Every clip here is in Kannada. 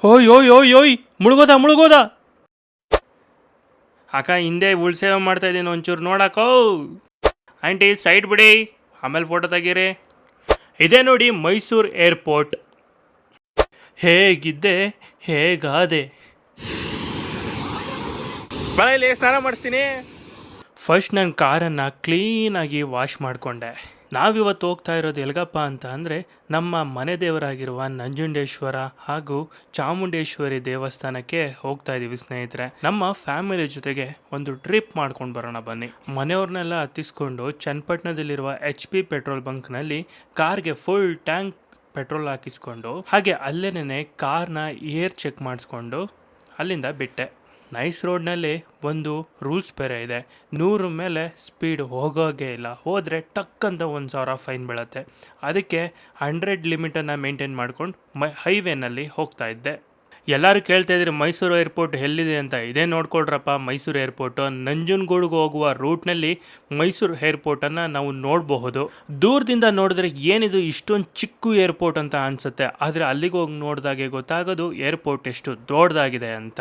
ಓಯ್ ಓಯ್ ಓಯ್ ಓಯ್ ಮುಳುಗೋದ ಅಕ್ಕ ಹಿಂದೆ ಉಳ್ಸೇವೆ ಮಾಡ್ತಾ ಇದ್ದೀನಿ ಒಂಚೂರು ನೋಡಕ್ಕೋ. ಆಂಟಿ ಸೈಡ್ ಬಿಡಿ, ಆಮೇಲೆ ಫೋಟೋ ತೆಗೀರಿ. ಇದೇ ನೋಡಿ ಮೈಸೂರು ಏರ್ಪೋರ್ಟ್. ಹೇಗಿದ್ದೆ ಹೇಗಾದೆ. ಮನೆಯಲ್ಲಿ ಸ್ನಾನ ಮಾಡಿಸ್ತೀನಿ. ಫಸ್ಟ್ ನನ್ನ ಕಾರನ್ನು ಕ್ಲೀನಾಗಿ ವಾಶ್ ಮಾಡಿಕೊಂಡೆ. ನಾವಿವತ್ತು ಹೋಗ್ತಾ ಇರೋದು ಎಲ್ಗಪ್ಪ ಅಂತ ಅಂದರೆ ನಮ್ಮ ಮನೆ ದೇವರಾಗಿರುವ ನಂಜುಂಡೇಶ್ವರ ಹಾಗೂ ಚಾಮುಂಡೇಶ್ವರಿ ದೇವಸ್ಥಾನಕ್ಕೆ ಹೋಗ್ತಾ ಇದ್ದೀವಿ ಸ್ನೇಹಿತರೆ. ನಮ್ಮ ಫ್ಯಾಮಿಲಿ ಜೊತೆಗೆ ಒಂದು ಟ್ರಿಪ್ ಮಾಡ್ಕೊಂಡು ಬರೋಣ ಬನ್ನಿ. ಮನೆಯವ್ರನ್ನೆಲ್ಲ ಹತ್ತಿಸ್ಕೊಂಡು ಚನ್ನಪಟ್ಟಣದಲ್ಲಿರುವ HP ಪೆಟ್ರೋಲ್ ಬಂಕ್ನಲ್ಲಿ ಕಾರ್ಗೆ ಫುಲ್ ಟ್ಯಾಂಕ್ ಪೆಟ್ರೋಲ್ ಹಾಕಿಸ್ಕೊಂಡು ಹಾಗೆ ಅಲ್ಲೇನೆ ಕಾರ್ನ ಏರ್ ಚೆಕ್ ಮಾಡಿಸ್ಕೊಂಡು ಅಲ್ಲಿಂದ ಬಿಟ್ಟೆ. ನೈಸ್ ರೋಡ್ನಲ್ಲಿ ಒಂದು ರೂಲ್ಸ್ ಬೇರೆ ಇದೆ, 100 ಮೇಲೆ ಸ್ಪೀಡ್ ಹೋಗೋಗೇ ಇಲ್ಲ. ಹೋದರೆ ಟಕ್ ಅಂತ 1,000 ಫೈನ್ ಬೀಳುತ್ತೆ. ಅದಕ್ಕೆ 100 ಲಿಮಿಟನ್ನು ಮೇಂಟೈನ್ ಮಾಡ್ಕೊಂಡು ಹೈವೇನಲ್ಲಿ ಹೋಗ್ತಾ ಇದ್ದೆ. ಎಲ್ಲರೂ ಕೇಳ್ತಾ ಇದ್ರಿ ಮೈಸೂರು ಏರ್ಪೋರ್ಟ್ ಎಲ್ಲಿದೆ ಅಂತ. ಇದೇ ನೋಡ್ಕೊಳ್ರಪ್ಪ ಮೈಸೂರು ಏರ್ಪೋರ್ಟು. ನಂಜನಗೂಡಿಗೆ ಹೋಗುವ ರೂಟ್ನಲ್ಲಿ ಮೈಸೂರು ಏರ್ಪೋರ್ಟನ್ನು ನಾವು ನೋಡಬಹುದು. ದೂರದಿಂದ ನೋಡಿದ್ರೆ ಏನಿದು ಇಷ್ಟೊಂದು ಚಿಕ್ಕ ಏರ್ಪೋರ್ಟ್ ಅಂತ ಅನಿಸುತ್ತೆ, ಆದರೆ ಅಲ್ಲಿಗೆ ಹೋಗಿ ನೋಡಿದಾಗೆ ಗೊತ್ತಾಗೋದು ಏರ್ಪೋರ್ಟ್ ಎಷ್ಟು ದೊಡ್ಡದಾಗಿದೆ ಅಂತ.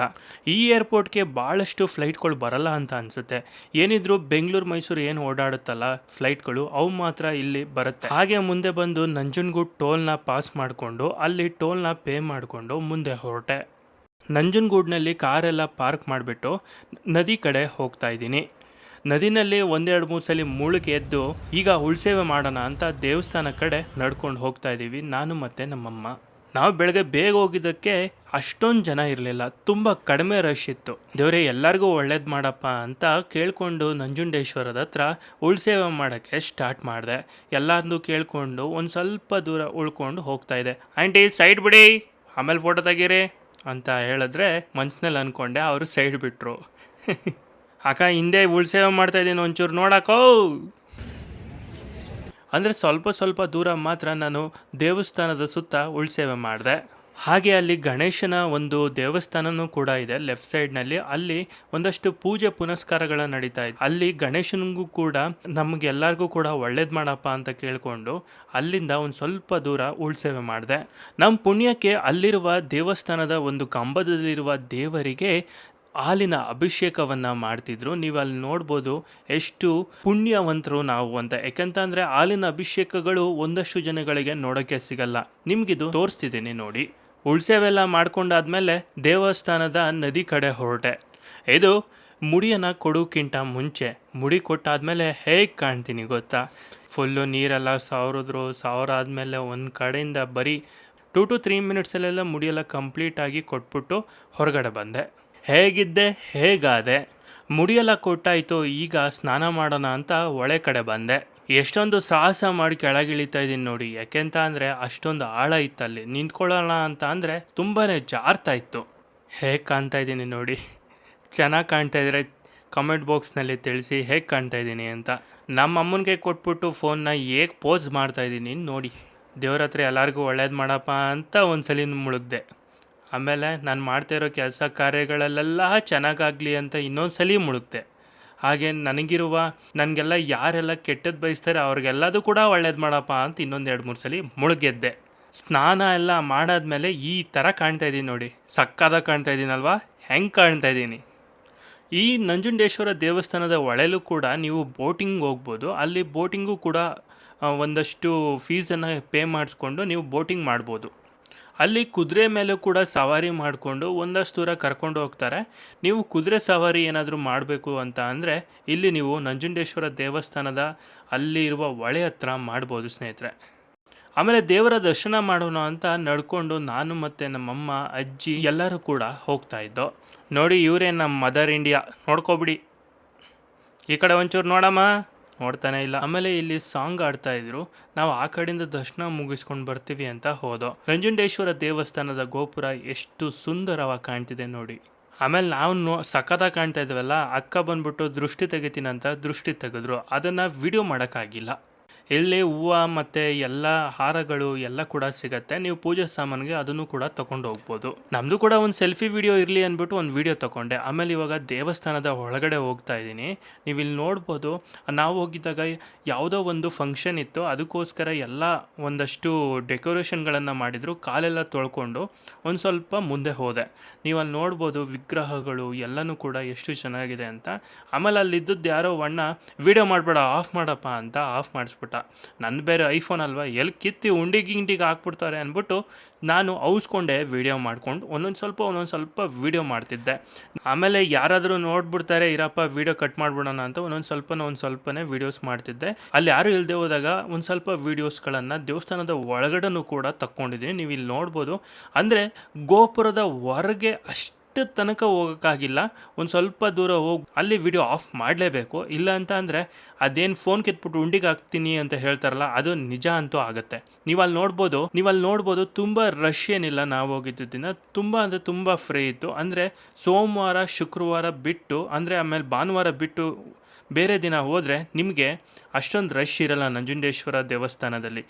ಈ ಏರ್ಪೋರ್ಟ್ಗೆ ಭಾಳಷ್ಟು ಫ್ಲೈಟ್ಗಳು ಬರಲ್ಲ ಅಂತ ಅನಿಸುತ್ತೆ. ಏನಿದ್ರು ಬೆಂಗಳೂರು ಮೈಸೂರು ಏನು ಓಡಾಡುತ್ತಲ್ಲ ಫ್ಲೈಟ್ಗಳು, ಅವು ಮಾತ್ರ ಇಲ್ಲಿ ಬರುತ್ತೆ. ಹಾಗೆ ಮುಂದೆ ಬಂದು ನಂಜನಗೂಡು ಟೋಲ್ನ ಪಾಸ್ ಮಾಡಿಕೊಂಡು ಅಲ್ಲಿ ಟೋಲ್ನ ಪೇ ಮಾಡಿಕೊಂಡು ಮುಂದೆ ಹೊರಟೆ. ನಂಜನಗೂಡಿನಲ್ಲಿ ಕಾರೆಲ್ಲ ಪಾರ್ಕ್ ಮಾಡಿಬಿಟ್ಟು ನದಿ ಕಡೆ ಹೋಗ್ತಾ ಇದ್ದೀನಿ. ನದಿನಲ್ಲಿ 1-2-3 ಸಲ ಮುಳುಗಿ ಎದ್ದು ಈಗ ಉಳ್ಸೇವೆ ಮಾಡೋಣ ಅಂತ ದೇವಸ್ಥಾನ ಕಡೆ ನಡ್ಕೊಂಡು ಹೋಗ್ತಾ ಇದ್ದೀವಿ ನಾನು ಮತ್ತು ನಮ್ಮಮ್ಮ. ನಾವು ಬೆಳಗ್ಗೆ ಬೇಗ ಹೋಗಿದ್ದಕ್ಕೆ ಅಷ್ಟೊಂದು ಜನ ಇರಲಿಲ್ಲ, ತುಂಬ ಕಡಿಮೆ ರಶ್ ಇತ್ತು. ದೇವರೇ ಎಲ್ಲರಿಗೂ ಒಳ್ಳೇದು ಮಾಡಪ್ಪ ಅಂತ ಕೇಳಿಕೊಂಡು ನಂಜುಂಡೇಶ್ವರದ ಹತ್ರ ಉಳ್ಸೇವೆ ಮಾಡೋಕ್ಕೆ ಸ್ಟಾರ್ಟ್ ಮಾಡಿದೆ. ಎಲ್ಲರನ್ನೂ ಕೇಳಿಕೊಂಡು ಒಂದು ಸ್ವಲ್ಪ ದೂರ ಉಳ್ಕೊಂಡು ಹೋಗ್ತಾ ಇದೆ. ಆಂಟಿ ಸೈಡ್ ಬಿಡಿ, ಆಮೇಲೆ ಫೋಟೋ ತೆಗೀರಿ ಅಂತ ಹೇಳಿದ್ರೆ ಮನ್ಸಿನಲ್ಲಿ ಅಂದ್ಕೊಂಡೆ. ಅವರು ಸೈಡ್ ಬಿಟ್ಟರು. ಅಕ್ಕ ಹಿಂದೆ ಉಳ್ಸೇವೆ ಮಾಡ್ತಾಯಿದ್ದೀನಿ ಒಂಚೂರು ನೋಡಕ್ಕೋ. ಅಂದರೆ ಸ್ವಲ್ಪ ದೂರ ಮಾತ್ರ ನಾನು ದೇವಸ್ಥಾನದ ಸುತ್ತ ಉಳ್ಸೇವೆ ಮಾಡಿದೆ. ಹಾಗೆ ಅಲ್ಲಿ ಗಣೇಶನ ಒಂದು ದೇವಸ್ಥಾನನೂ ಕೂಡ ಇದೆ ಲೆಫ್ಟ್ ಸೈಡ್ನಲ್ಲಿ. ಅಲ್ಲಿ ಒಂದಷ್ಟು ಪೂಜೆ ಪುನಸ್ಕಾರಗಳ ನಡೀತಾ ಇದೆ. ಅಲ್ಲಿ ಗಣೇಶನಿಗೂ ಕೂಡ ನಮಗೆಲ್ಲರಿಗೂ ಕೂಡ ಒಳ್ಳೇದು ಮಾಡಪ್ಪ ಅಂತ ಕೇಳಿಕೊಂಡು ಅಲ್ಲಿಂದ ಒಂದು ಸ್ವಲ್ಪ ದೂರ ಉಳ್ಸೇವೆ ಮಾಡಿದೆ. ನಮ್ಮ ಪುಣ್ಯಕ್ಕೆ ಅಲ್ಲಿರುವ ದೇವಸ್ಥಾನದ ಒಂದು ಕಂಬದಲ್ಲಿರುವ ದೇವರಿಗೆ ಹಾಲಿನ ಅಭಿಷೇಕವನ್ನು ಮಾಡ್ತಿದ್ರು. ನೀವು ಅಲ್ಲಿ ನೋಡ್ಬೋದು ಎಷ್ಟು ಪುಣ್ಯವಂತರು ನಾವು ಅಂತ. ಯಾಕೆಂತಂದರೆ ಹಾಲಿನ ಅಭಿಷೇಕಗಳು ಒಂದಷ್ಟು ಜನಗಳಿಗೆ ನೋಡೋಕ್ಕೆ ಸಿಗಲ್ಲ. ನಿಮಗಿದು ತೋರಿಸ್ತಿದ್ದೀನಿ ನೋಡಿ. ಉಳ್ಸೇವೆಲ್ಲ ಮಾಡ್ಕೊಂಡಾದ್ಮೇಲೆ ದೇವಸ್ಥಾನದ ನದಿ ಕಡೆ ಹೊರಟೆ. ಇದು ಮುಡಿಯನ್ನು ಕೊಡೋಕ್ಕಿಂತ ಮುಂಚೆ ಮುಡಿ ಕೊಟ್ಟಾದ್ಮೇಲೆ ಹೇಗೆ ಕಾಣ್ತೀನಿ ಗೊತ್ತಾ? ಫುಲ್ಲು ನೀರೆಲ್ಲ ಆದಮೇಲೆ ಒಂದು ಕಡೆಯಿಂದ ಬರೀ 2 to 3 ಮಿನಿಟ್ಸಲ್ಲೆಲ್ಲ ಮುಡಿಯೆಲ್ಲ ಕಂಪ್ಲೀಟಾಗಿ ಕೊಟ್ಬಿಟ್ಟು ಹೊರಗಡೆ ಬಂದೆ. ಹೇಗಿದ್ದೆ ಹೇಗಾದೆ. ಮುಡಿಯೆಲ್ಲ ಕೊಟ್ಟಾಯಿತು, ಈಗ ಸ್ನಾನ ಮಾಡೋಣ ಅಂತ ಒಳೆ ಕಡೆ ಬಂದೆ. ಎಷ್ಟೊಂದು ಸಾಹಸ ಮಾಡಿ ಕೆಳಗಿಳಿತಾ ಇದ್ದೀನಿ ನೋಡಿ. ಯಾಕೆಂತ ಅಂದರೆ ಅಷ್ಟೊಂದು ಆಳ ಇತ್ತಲ್ಲಿ. ನಿಂತ್ಕೊಳ್ಳೋಣ ಅಂತ ಅಂದರೆ ತುಂಬಾ ಜಾರ್ತಾ ಇತ್ತು. ಹೇಗೆ ಕಾಣ್ತಾ ಇದ್ದೀನಿ ನೋಡಿ. ಚೆನ್ನಾಗಿ ಕಾಣ್ತಾ ಇದ್ದರೆ ಕಮೆಂಟ್ ಬಾಕ್ಸ್ನಲ್ಲಿ ತಿಳಿಸಿ ಹೇಗೆ ಕಾಣ್ತಾ ಇದ್ದೀನಿ ಅಂತ. ನಮ್ಮ ಅಮ್ಮನಿಗೆ ಕೊಟ್ಬಿಟ್ಟು ಫೋನ್ನ ಹೇಗೆ ಪೋಸ್ ಮಾಡ್ತಾಯಿದ್ದೀನಿ ನೋಡಿ. ದೇವ್ರ ಹತ್ರ ಎಲ್ಲರಿಗೂ ಒಳ್ಳೇದು ಮಾಡಪ್ಪ ಅಂತ ಒಂದ್ಸಲಿ ಮುಳುಗ್ದೆ. ಆಮೇಲೆ ನಾನು ಮಾಡ್ತಾ ಇರೋ ಕೆಲಸ ಕಾರ್ಯಗಳಲ್ಲೆಲ್ಲ ಚೆನ್ನಾಗಾಗಲಿ ಅಂತ ಇನ್ನೊಂದು ಸಲ ಮುಳುಗ್ದೆ. ಹಾಗೆ ನನಗೆಲ್ಲ ಯಾರೆಲ್ಲ ಕೆಟ್ಟದ್ದು ಬಯಸ್ತಾರೆ ಅವ್ರಿಗೆಲ್ಲದೂ ಕೂಡ ಒಳ್ಳೇದು ಮಾಡಪ್ಪ ಅಂತ ಇನ್ನೊಂದು 2-3 ಸಲ ಮುಳುಗೆದ್ದೆ. ಸ್ನಾನ ಎಲ್ಲ ಮಾಡಾದ್ಮೇಲೆ ಈ ಥರ ಕಾಣ್ತಾ ಇದ್ದೀನಿ ನೋಡಿ. ಸಕ್ಕದಾಗಿ ಕಾಣ್ತಾ ಇದ್ದೀನಲ್ವಾ? ಹೆಂಗೆ ಕಾಣ್ತಾ ಇದ್ದೀನಿ. ಈ ನಂಜುಂಡೇಶ್ವರ ದೇವಸ್ಥಾನದ ಒಳಲೂ ಕೂಡ ನೀವು ಬೋಟಿಂಗ್ ಹೋಗ್ಬೋದು. ಅಲ್ಲಿ ಬೋಟಿಂಗು ಕೂಡ ಒಂದಷ್ಟು ಫೀಸನ್ನು ಪೇ ಮಾಡಿಸ್ಕೊಂಡು ನೀವು ಬೋಟಿಂಗ್ ಮಾಡ್ಬೋದು. ಅಲ್ಲಿ ಕುದುರೆ ಮೇಲೂ ಕೂಡ ಸವಾರಿ ಮಾಡಿಕೊಂಡು ಒಂದಷ್ಟು ದೂರ ಕರ್ಕೊಂಡು ಹೋಗ್ತಾರೆ. ನೀವು ಕುದುರೆ ಸವಾರಿ ಏನಾದರೂ ಮಾಡಬೇಕು ಅಂತ ಅಂದರೆ ಇಲ್ಲಿ ನೀವು ನಂಜುಂಡೇಶ್ವರ ದೇವಸ್ಥಾನದ ಅಲ್ಲಿ ಇರುವ ಹೊಳೆ ಹತ್ರ ಮಾಡ್ಬೋದು ಸ್ನೇಹಿತರೆ. ಆಮೇಲೆ ದೇವರ ದರ್ಶನ ಮಾಡೋಣ ಅಂತ ನಡ್ಕೊಂಡು ನಾನು ಮತ್ತು ನಮ್ಮಮ್ಮ ಅಜ್ಜಿ ಎಲ್ಲರೂ ಕೂಡ ಹೋಗ್ತಾ ಇದ್ದೋ. ನೋಡಿ ಇವರೇ ನಮ್ಮ ಮದರ್ ಇಂಡಿಯಾ. ನೋಡ್ಕೊಬಿಡಿ. ಈ ಕಡೆ ಒಂಚೂರು ನೋಡಮ್ಮ. ನೋಡ್ತಾನೆ ಇಲ್ಲ. ಆಮೇಲೆ ಇಲ್ಲಿ ಸಾಂಗ್ ಆಡ್ತಾ ಇದ್ರು. ನಾವು ಆ ಕಡೆಯಿಂದ ದರ್ಶನ ಮುಗಿಸ್ಕೊಂಡು ಬರ್ತೀವಿ ಅಂತ ಹೋದೋ. ನಂಜುಂಡೇಶ್ವರ ದೇವಸ್ಥಾನದ ಗೋಪುರ ಎಷ್ಟು ಸುಂದರವಾಗಿ ಕಾಣ್ತಿದೆ ನೋಡಿ. ಆಮೇಲೆ ನಾವು ಸಖತ್ತಾಗಿ ಕಾಣ್ತಾ ಇದ್ವಲ್ಲ, ಅಕ್ಕ ಬಂದ್ಬಿಟ್ಟು ದೃಷ್ಟಿ ತೆಗಿತೀನಂತ ದೃಷ್ಟಿ ತೆಗೆದ್ರು. ಅದನ್ನು ವಿಡಿಯೋ ಮಾಡೋಕ್ಕಾಗಿಲ್ಲ. ಇಲ್ಲಿ ಹೂವು ಮತ್ತು ಎಲ್ಲ ಹಾರಗಳು ಎಲ್ಲ ಕೂಡ ಸಿಗುತ್ತೆ. ನೀವು ಪೂಜೆ ಸಾಮಾನಿಗೆ ಅದನ್ನು ಕೂಡ ತೊಗೊಂಡು ಹೋಗ್ಬೋದು. ನಮ್ಮದು ಕೂಡ ಒಂದು ಸೆಲ್ಫಿ ವಿಡಿಯೋ ಇರಲಿ ಅಂದ್ಬಿಟ್ಟು ಒಂದು ವಿಡಿಯೋ ತೊಗೊಂಡೆ. ಆಮೇಲೆ ಇವಾಗ ದೇವಸ್ಥಾನದ ಒಳಗಡೆ ಹೋಗ್ತಾ ಇದ್ದೀನಿ. ನೀವು ಇಲ್ಲಿ ನೋಡ್ಬೋದು, ನಾವು ಹೋಗಿದ್ದಾಗ ಯಾವುದೋ ಒಂದು ಫಂಕ್ಷನ್ ಇತ್ತು, ಅದಕ್ಕೋಸ್ಕರ ಎಲ್ಲ ಒಂದಷ್ಟು ಡೆಕೋರೇಷನ್ಗಳನ್ನು ಮಾಡಿದರು. ಕಾಲೆಲ್ಲ ತೊಳ್ಕೊಂಡು ಒಂದು ಸ್ವಲ್ಪ ಮುಂದೆ ಹೋದೆ. ನೀವು ಅಲ್ಲಿ ನೋಡ್ಬೋದು ವಿಗ್ರಹಗಳು ಎಲ್ಲನೂ ಕೂಡ ಎಷ್ಟು ಚೆನ್ನಾಗಿದೆ ಅಂತ. ಆಮೇಲೆ ಅಲ್ಲಿದ್ದದ್ದು ಯಾರೋ ಅಣ್ಣ ವಿಡಿಯೋ ಮಾಡಬೇಡ, ಆಫ್ ಮಾಡಪ್ಪ ಅಂತ ಆಫ್ ಮಾಡಿಸ್ಬಿಟ್ಟ. ನನ್ನ ಬೇರೆ ಐಫೋನ್ ಅಲ್ವಾ, ಎಲ್ಲಿ ಕಿತ್ತಿ ಉಂಡಿಗೆ ಹಾಕ್ಬಿಡ್ತಾರೆ ಅಂದ್ಬಿಟ್ಟು ನಾನು ಔಸ್ಕೊಂಡೆ ವಿಡಿಯೋ ಮಾಡ್ಕೊಂಡು ಒಂದೊಂದು ಸ್ವಲ್ಪ ವಿಡಿಯೋ ಮಾಡ್ತಿದ್ದೆ. ಆಮೇಲೆ ಯಾರಾದರೂ ನೋಡ್ಬಿಡ್ತಾರೆ, ಇರಪ್ಪ ವಿಡಿಯೋ ಕಟ್ ಮಾಡ್ಬಿಡೋಣ ಅಂತ ಒಂದೊಂದು ಸ್ವಲ್ಪನೇ ವಿಡಿಯೋಸ್ ಮಾಡ್ತಿದ್ದೆ. ಅಲ್ಲಿ ಯಾರು ಇಲ್ಲದೆ ಹೋದಾಗ ಒಂದು ಸ್ವಲ್ಪ ವೀಡಿಯೋಸ್ಗಳನ್ನು ದೇವಸ್ಥಾನದ ಒಳಗಡೆನೂ ಕೂಡ ತಕ್ಕೊಂಡಿದ್ದೀನಿ. ನೀವು ಇಲ್ಲಿ ನೋಡ್ಬೋದು. ಅಂದರೆ ಗೋಪುರದ ಹೊರಗೆ ಅಷ್ಟು ತನಕ ಹೋಗೋಕ್ಕಾಗಿಲ್ಲ, ಒಂದು ಸ್ವಲ್ಪ ದೂರ ಹೋಗಿ ಅಲ್ಲಿ ವಿಡಿಯೋ ಆಫ್ ಮಾಡಲೇಬೇಕು. ಇಲ್ಲ ಅಂತ ಅಂದರೆ ಅದೇನು ಫೋನ್ ಕಿತ್ಬಿಟ್ಟು ಉಂಡಿಗೆ ಹಾಕ್ತೀನಿ ಅಂತ ಹೇಳ್ತಾರಲ್ಲ, ಅದು ನಿಜ ಅಂತೂ ಆಗುತ್ತೆ. ನೀವು ಅಲ್ಲಿ ನೋಡ್ಬೋದು ತುಂಬ ರಶ್ ಏನಿಲ್ಲ. ನಾವು ಹೋಗಿದ್ದ ದಿನ ತುಂಬ ಫ್ರೀ ಇತ್ತು. ಅಂದರೆ ಸೋಮವಾರ ಶುಕ್ರವಾರ ಬಿಟ್ಟು, ಅಂದರೆ ಆಮೇಲೆ ಭಾನುವಾರ ಬಿಟ್ಟು ಬೇರೆ ದಿನ ಹೋದರೆ ನಿಮಗೆ ಅಷ್ಟೊಂದು ರಶ್ ಇರಲ್ಲ ನಂಜುಂಡೇಶ್ವರ ದೇವಸ್ಥಾನದಲ್ಲಿ.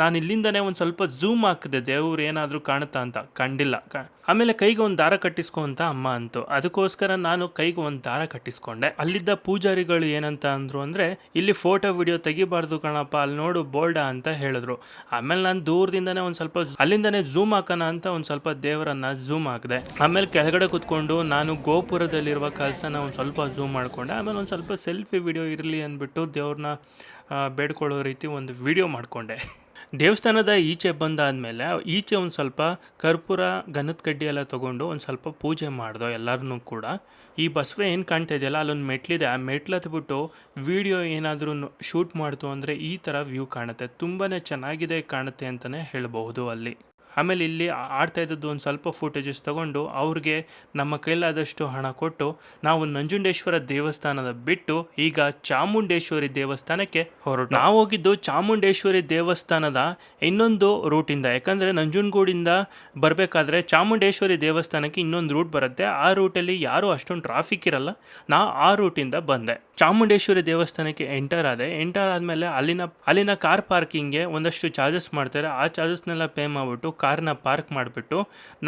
ನಾನು ಇಲ್ಲಿಂದನೇ ಒಂದು ಸ್ವಲ್ಪ ಝೂಮ್ ಹಾಕಿದೆ, ದೇವ್ರು ಏನಾದರೂ ಕಾಣುತ್ತಾ ಅಂತ, ಕಂಡಿಲ್ಲ. ಆಮೇಲೆ ಕೈಗೆ ಒಂದು ದಾರ ಕಟ್ಟಿಸ್ಕೊ ಅಂತ ಅಮ್ಮ ಅಂತು. ಅದಕ್ಕೋಸ್ಕರ ನಾನು ಕೈಗೆ ಒಂದು ದಾರ ಕಟ್ಟಿಸ್ಕೊಂಡೆ. ಅಲ್ಲಿದ್ದ ಪೂಜಾರಿಗಳು ಏನಂತ ಅಂದರು ಅಂದರೆ, ಇಲ್ಲಿ ಫೋಟೋ ವಿಡಿಯೋ ತೆಗಿಬಾರ್ದು ಕಣಪ್ಪ, ಅಲ್ಲಿ ನೋಡು ಬೋಲ್ಡ ಅಂತ ಹೇಳಿದ್ರು. ಆಮೇಲೆ ನಾನು ದೂರದಿಂದನೇ ಒಂದು ಸ್ವಲ್ಪ ಅಲ್ಲಿಂದನೇ ಝೂಮ್ ಹಾಕೋಣ ಅಂತ ಒಂದು ಸ್ವಲ್ಪ ದೇವರನ್ನ ಝೂಮ್ ಹಾಕಿದೆ. ಆಮೇಲೆ ಕೆಳಗಡೆ ಕೂತ್ಕೊಂಡು ನಾನು ಗೋಪುರದಲ್ಲಿರುವ ಕಳಸನ ಒಂದು ಸ್ವಲ್ಪ ಝೂಮ್ ಮಾಡಿಕೊಂಡೆ. ಆಮೇಲೆ ಒಂದು ಸ್ವಲ್ಪ ಸೆಲ್ಫಿ ವಿಡಿಯೋ ಇರಲಿ ಅಂದ್ಬಿಟ್ಟು ದೇವ್ರನ್ನ ಬೇಡ್ಕೊಳ್ಳೋ ರೀತಿ ಒಂದು ವಿಡಿಯೋ ಮಾಡಿಕೊಂಡೆ. ದೇವಸ್ಥಾನದ ಈಚೆ ಬಂದಾದಮೇಲೆ ಈಚೆ ಒಂದು ಸ್ವಲ್ಪ ಕರ್ಪೂರ ಗಂಧದ ಕಡ್ಡಿ ಎಲ್ಲ ತೊಗೊಂಡು ಒಂದು ಸ್ವಲ್ಪ ಪೂಜೆ ಮಾಡ್ದೋ ಎಲ್ಲರೂ ಕೂಡ. ಈ ಬಸವ ಏನು ಕಾಣ್ತಾ ಇದೆಯಲ್ಲ, ಅಲ್ಲೊಂದು ಮೆಟ್ಲಿದೆ. ಆ ಮೆಟ್ಲತ್ಬಿಟ್ಟು ವಿಡಿಯೋ ಏನಾದರೂ ಶೂಟ್ ಮಾಡ್ತು ಅಂದರೆ ಈ ಥರ ವ್ಯೂ ಕಾಣುತ್ತೆ. ತುಂಬಾ ಚೆನ್ನಾಗಿದೆ ಕಾಣುತ್ತೆ ಅಂತಲೇ ಹೇಳಬಹುದು ಅಲ್ಲಿ. ಆಮೇಲೆ ಇಲ್ಲಿ ಆಡ್ತಾ ಇದ್ದದ್ದು ಒಂದು ಸ್ವಲ್ಪ ಫುಟೇಜಸ್ ತೊಗೊಂಡು ಅವ್ರಿಗೆ ನಮ್ಮ ಕೈಲಾದಷ್ಟು ಹಣ ಕೊಟ್ಟು ನಾವು ನಂಜುಂಡೇಶ್ವರ ದೇವಸ್ಥಾನದ ಬಿಟ್ಟು ಈಗ ಚಾಮುಂಡೇಶ್ವರಿ ದೇವಸ್ಥಾನಕ್ಕೆ ಹೊರಟು. ನಾವು ಹೋಗಿದ್ದು ಚಾಮುಂಡೇಶ್ವರಿ ದೇವಸ್ಥಾನದ ಇನ್ನೊಂದು ರೂಟಿಂದ. ಯಾಕಂದರೆ ನಂಜನಗೂಡಿಂದ ಬರಬೇಕಾದ್ರೆ ಚಾಮುಂಡೇಶ್ವರಿ ದೇವಸ್ಥಾನಕ್ಕೆ ಇನ್ನೊಂದು ರೂಟ್ ಬರುತ್ತೆ. ಆ ರೂಟಲ್ಲಿ ಯಾರೂ ಅಷ್ಟೊಂದು ಟ್ರಾಫಿಕ್ ಇರಲ್ಲ. ನಾ ಆ ರೂಟಿಂದ ಬಂದೆ. ಚಾಮುಂಡೇಶ್ವರಿ ದೇವಸ್ಥಾನಕ್ಕೆ ಎಂಟರ್ ಆದಮೇಲೆ ಅಲ್ಲಿನ ಕಾರ್ ಪಾರ್ಕಿಂಗ್ಗೆ ಒಂದಷ್ಟು ಚಾರ್ಜಸ್ ಮಾಡ್ತಾರೆ. ಆ ಚಾರ್ಜಸ್ನೆಲ್ಲ ಪೇ ಮಾಡಿಬಿಟ್ಟು ಕಾರ್ನ ಪಾರ್ಕ್ ಮಾಡಿಬಿಟ್ಟು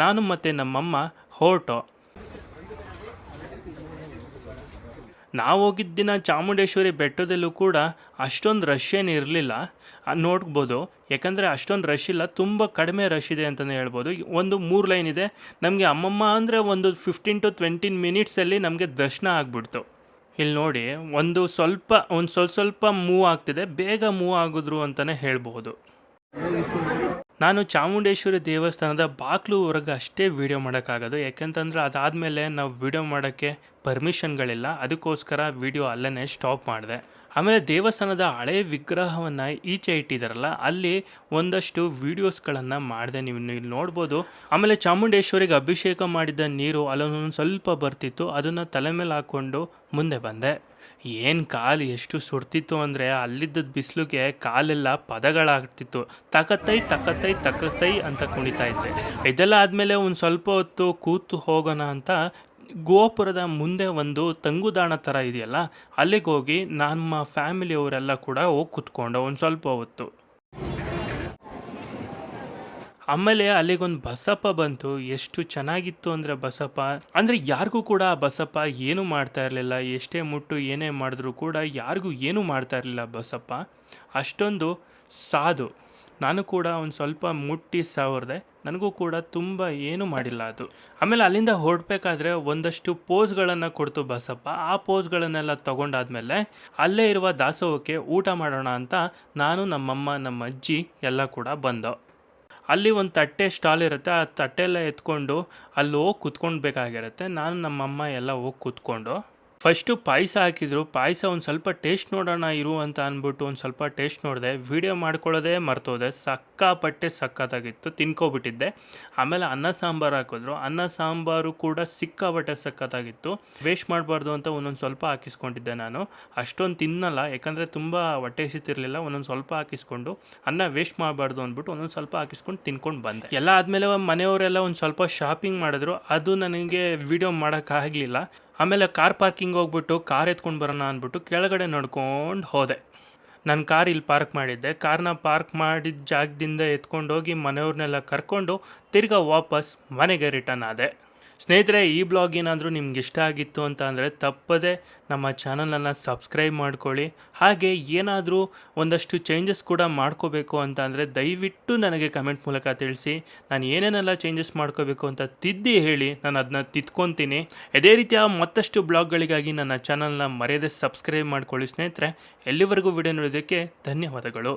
ನಾನು ಮತ್ತು ನಮ್ಮಮ್ಮ ಹೊರಟು. ನಾವು ಹೋಗಿದ್ದ ದಿನ ಚಾಮುಂಡೇಶ್ವರಿ ಬೆಟ್ಟದಲ್ಲೂ ಕೂಡ ಅಷ್ಟೊಂದು ರಶ್ ಏನು ಇರಲಿಲ್ಲ, ನೋಡ್ಬೋದು. ಯಾಕಂದರೆ ಅಷ್ಟೊಂದು ರಶ್ ಇಲ್ಲ, ತುಂಬ ಕಡಿಮೆ ರಶ್ ಇದೆ ಅಂತಲೇ ಹೇಳ್ಬೋದು. ಒಂದು 3 ಲೈನ್ ಇದೆ. ನಮಗೆ ಅಮ್ಮಮ್ಮ ಅಂದರೆ ಒಂದು 15 to 20 ಮಿನಿಟ್ಸಲ್ಲಿ ನಮಗೆ ದರ್ಶನ ಆಗಿಬಿಡ್ತು. ಇಲ್ಲಿ ನೋಡಿ, ಒಂದು ಸ್ವಲ್ಪ ಮೂವ್ ಆಗ್ತಿದೆ, ಬೇಗ ಮೂವ್ ಆಗಿದ್ರು ಅಂತಲೇ ಹೇಳ್ಬೋದು. ನಾನು ಚಾಮುಂಡೇಶ್ವರಿ ದೇವಸ್ಥಾನದ ಬಾಗ್ಲುವರೆಗೆ ಅಷ್ಟೇ ವೀಡಿಯೋ ಮಾಡೋಕ್ಕಾಗೋದು. ಯಾಕೆಂತಂದರೆ ಅದಾದಮೇಲೆ ನಾವು ವೀಡಿಯೋ ಮಾಡೋಕ್ಕೆ ಪರ್ಮಿಷನ್ಗಳಿಲ್ಲ. ಅದಕ್ಕೋಸ್ಕರ ವೀಡಿಯೋ ಅಲ್ಲೇ ಸ್ಟಾಪ್ ಮಾಡಿದೆ. ಆಮೇಲೆ ದೇವಸ್ಥಾನದ ಹಳೆಯ ವಿಗ್ರಹವನ್ನು ಈಚೆ ಇಟ್ಟಿದ್ದಾರಲ್ಲ, ಅಲ್ಲಿ ಒಂದಷ್ಟು ವೀಡಿಯೋಸ್ಗಳನ್ನು ಮಾಡಿದೆ. ನೀವು ಇಲ್ಲಿ ನೋಡ್ಬೋದು. ಆಮೇಲೆ ಚಾಮುಂಡೇಶ್ವರಿಗೆ ಅಭಿಷೇಕ ಮಾಡಿದ ನೀರು ಅಲ್ಲೊಂದು ಸ್ವಲ್ಪ ಬರ್ತಿತ್ತು. ಅದನ್ನು ತಲೆ ಮೇಲೆ ಹಾಕ್ಕೊಂಡು ಮುಂದೆ ಬಂದೆ. ಏನು ಕಾಲು ಎಷ್ಟು ಸುಡ್ತಿತ್ತು ಅಂದರೆ ಅಲ್ಲಿದ್ದ ಬಿಸಿಲಿಗೆ ಕಾಲೆಲ್ಲ ಪದಗಳಾಗ್ತಿತ್ತು. ತಕತ್ತೈ ಅಂತ ಕುಣಿತಾ ಇದ್ದೆ. ಇದೆಲ್ಲ ಆದಮೇಲೆ ಒಂದು ಸ್ವಲ್ಪ ಹೊತ್ತು ಕೂತು ಹೋಗೋಣ ಅಂತ ಗೋಪುರದ ಮುಂದೆ ಒಂದು ತಂಗುದಾಣ ಥರ ಇದೆಯಲ್ಲ, ಅಲ್ಲಿಗೆ ಹೋಗಿ ನಮ್ಮ ಫ್ಯಾಮಿಲಿಯವರೆಲ್ಲ ಕೂಡ ಹೋಗಿ ಕೂತ್ಕೊಂಡು ಒಂದು ಸ್ವಲ್ಪ ಹೊತ್ತು. ಆಮೇಲೆ ಅಲ್ಲಿಗೊಂದು ಬಸಪ್ಪ ಬಂತು. ಎಷ್ಟು ಚೆನ್ನಾಗಿತ್ತು ಅಂದರೆ ಬಸಪ್ಪ ಅಂದರೆ ಯಾರಿಗೂ ಕೂಡ ಆ ಬಸಪ್ಪ ಏನೂ ಮಾಡ್ತಾ ಇರಲಿಲ್ಲ. ಎಷ್ಟೇ ಮುಟ್ಟು ಏನೇ ಮಾಡಿದ್ರೂ ಕೂಡ ಯಾರಿಗೂ ಏನೂ ಮಾಡ್ತಾ ಇರಲಿಲ್ಲ ಬಸಪ್ಪ. ಅಷ್ಟೊಂದು ಸಾಧು. ನಾನು ಕೂಡ ಒಂದು ಸ್ವಲ್ಪ ಮುಟ್ಟಿ ಸಾವ್ರದೆ, ನನಗೂ ಕೂಡ ತುಂಬ ಏನೂ ಮಾಡಿಲ್ಲ ಅದು. ಆಮೇಲೆ ಅಲ್ಲಿಂದ ಹೊರಡಬೇಕಾದ್ರೆ ಒಂದಷ್ಟು ಪೋಸ್ಗಳನ್ನು ಕೊಡ್ತು ಬಸಪ್ಪ. ಆ ಪೋಸ್ಗಳನ್ನೆಲ್ಲ ತೊಗೊಂಡಾದ್ಮೇಲೆ ಅಲ್ಲೇ ಇರುವ ದಾಸೋಹಕ್ಕೆ ಊಟ ಮಾಡೋಣ ಅಂತ ನಾನು, ನಮ್ಮಮ್ಮ, ನಮ್ಮ ಅಜ್ಜಿ ಎಲ್ಲ ಕೂಡ ಬಂದೋ. ಅಲ್ಲಿ ಒಂದು ತಟ್ಟೆ ಸ್ಟಾಲ್ ಇರುತ್ತೆ. ಆ ತಟ್ಟೆಲ್ಲ ಎತ್ಕೊಂಡು ಅಲ್ಲಿ ಹೋಗಿ ಕೂತ್ಕೊಳ್ಬೇಕಾಗಿರುತ್ತೆ. ನಾನು ನಮ್ಮಮ್ಮ ಎಲ್ಲ ಹೋಗಿ ಕೂತ್ಕೊಂಡು ಫಸ್ಟು ಪಾಯಸ ಹಾಕಿದ್ರು. ಪಾಯಸ ಒಂದು ಸ್ವಲ್ಪ ಟೇಸ್ಟ್ ನೋಡೋಣ ಇರು ಅಂತ ಅಂದ್ಬಿಟ್ಟು ಒಂದು ಸ್ವಲ್ಪ ಟೇಸ್ಟ್ ನೋಡಿದೆ. ವೀಡಿಯೋ ಮಾಡ್ಕೊಳ್ಳೋದೇ ಮರ್ತೋದೆ. ಸಿಕ್ಕಾಪಟ್ಟೆ ಸಖತ್ತಾಗಿತ್ತು, ತಿನ್ಕೊಬಿಟ್ಟಿದ್ದೆ. ಆಮೇಲೆ ಅನ್ನ ಸಾಂಬಾರು ಹಾಕಿದ್ರು. ಅನ್ನ ಸಾಂಬಾರು ಕೂಡ ಸಿಕ್ಕಾಪಟ್ಟೆ ಸಖತ್ತಾಗಿತ್ತು. ವೇಸ್ಟ್ ಮಾಡಬಾರ್ದು ಅಂತ ಒಂದೊಂದು ಸ್ವಲ್ಪ ಹಾಕಿಸ್ಕೊಂಡಿದ್ದೆ ನಾನು. ಅಷ್ಟೊಂದು ತಿನ್ನಲ್ಲ, ಯಾಕಂದರೆ ತುಂಬ ಹೊಟ್ಟೆ ಹಸಿತಿರಲಿಲ್ಲ. ಒಂದೊಂದು ಸ್ವಲ್ಪ ಹಾಕಿಸ್ಕೊಂಡು ಅನ್ನ ವೇಸ್ಟ್ ಮಾಡಬಾರ್ದು ಅಂದ್ಬಿಟ್ಟು ಒಂದೊಂದು ಸ್ವಲ್ಪ ಹಾಕಿಸ್ಕೊಂಡು ತಿನ್ಕೊಂಡು ಬಂದೆ. ಎಲ್ಲ ಆದಮೇಲೆ ಮನೆಯವರೆಲ್ಲ ಒಂದು ಸ್ವಲ್ಪ ಶಾಪಿಂಗ್ ಮಾಡಿದ್ರು. ಅದು ನನಗೆ ವೀಡಿಯೋ ಮಾಡೋಕ್ಕಾಗಲಿಲ್ಲ. ಆಮೇಲೆ ಕಾರ್ ಪಾರ್ಕಿಂಗ್ ಹೋಗ್ಬಿಟ್ಟು ಕಾರ್ ಎತ್ಕೊಂಡು ಬರೋಣ ಅಂದ್ಬಿಟ್ಟು ಕೆಳಗಡೆ ನಡ್ಕೊಂಡು ಹೋದೆ. ನನ್ನ ಕಾರ್ ಇಲ್ಲಿ ಪಾರ್ಕ್ ಮಾಡಿದ್ದೆ. ಕಾರ್ನ ಪಾರ್ಕ್ ಮಾಡಿದ ಜಾಗದಿಂದ ಎತ್ಕೊಂಡೋಗಿ ಮನೆಯವ್ರನ್ನೆಲ್ಲ ಕರ್ಕೊಂಡು ತಿರ್ಗಾ ವಾಪಸ್ ಮನೆಗೆ ರಿಟರ್ನ್ ಆದೆ. ಸ್ನೇಹಿತರೆ, ಈ ಬ್ಲಾಗ್ ಏನಾದರೂ ನಿಮ್ಗೆ ಇಷ್ಟ ಆಗಿತ್ತು ಅಂತ ಅಂದರೆ ತಪ್ಪದೆ ನಮ್ಮ ಚಾನಲನ್ನು ಸಬ್ಸ್ಕ್ರೈಬ್ ಮಾಡ್ಕೊಳ್ಳಿ. ಹಾಗೆ ಏನಾದರೂ ಒಂದಷ್ಟು ಚೇಂಜಸ್ ಕೂಡ ಮಾಡ್ಕೋಬೇಕು ಅಂತ ಅಂದರೆ ದಯವಿಟ್ಟು ನನಗೆ ಕಮೆಂಟ್ ಮೂಲಕ ತಿಳಿಸಿ. ನಾನು ಏನೇನೆಲ್ಲ ಚೇಂಜಸ್ ಮಾಡ್ಕೋಬೇಕು ಅಂತ ತಿದ್ದಿ ಹೇಳಿ, ನಾನು ಅದನ್ನ ತಿದ್ಕೊತೀನಿ. ಇದೇ ರೀತಿಯ ಮತ್ತಷ್ಟು ಬ್ಲಾಗ್ಗಳಿಗಾಗಿ ನನ್ನ ಚಾನಲ್ನ ಮರೆಯದೆ ಸಬ್ಸ್ಕ್ರೈಬ್ ಮಾಡ್ಕೊಳ್ಳಿ ಸ್ನೇಹಿತರೆ. ಎಲ್ಲಿವರೆಗೂ ವಿಡಿಯೋ ನೋಡೋದಕ್ಕೆ ಧನ್ಯವಾದಗಳು.